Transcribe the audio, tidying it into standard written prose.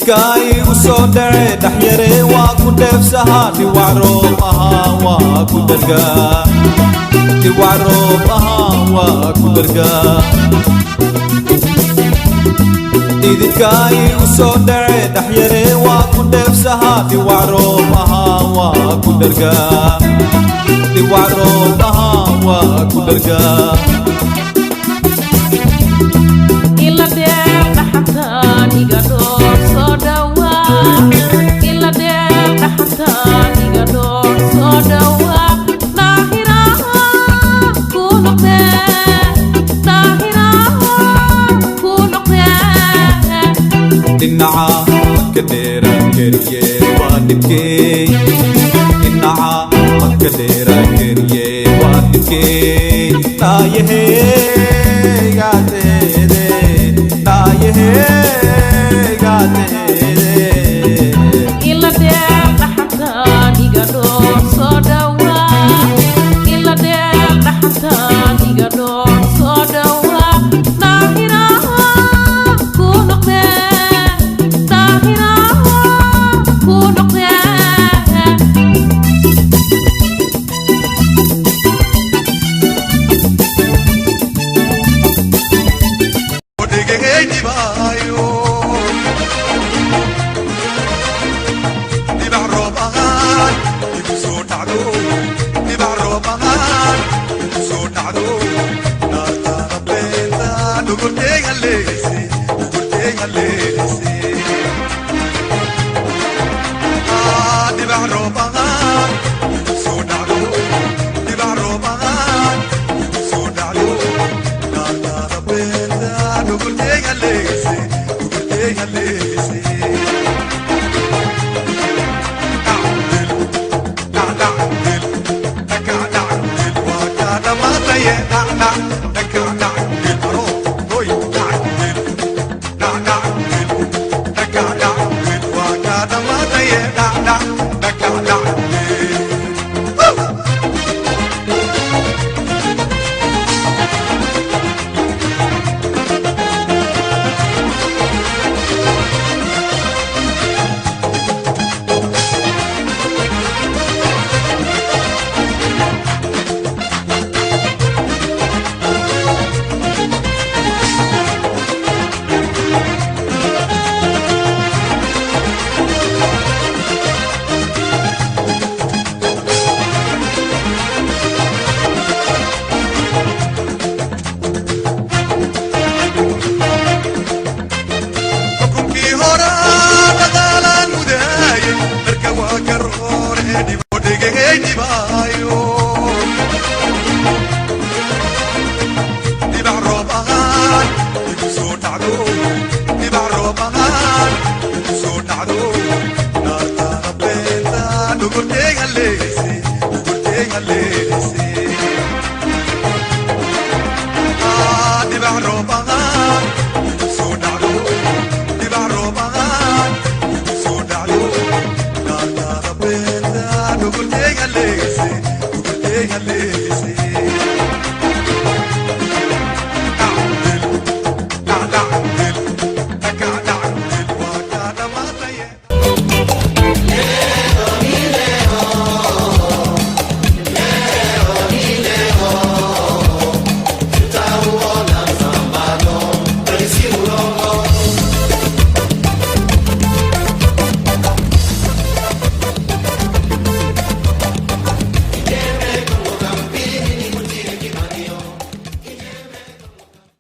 dhididkay u soo dhacay dhaxyare waa ku dheefsahaa dhiwac roob ahaa waa ku dhargaa dhiwac roob ahaa waa ku dhargaa dhididkay u soo dhacay dhaxyare waa ku dheefsahaa dhiwac roob ahaa waa ku dhargaa dhiwac roob ahaa waa ku dhargaa dhinaca ka dheera keriye waa dhibkey dhinaca ka dheera keriye waa dhibkey dhaayaheygateede dhaayaheygateede ila dheer dhaxantaan iga dhoor soo dhawaa ila dheer dhaxantaan iga dhoor soo dhawaa daahiraha ku noqdee Legacy.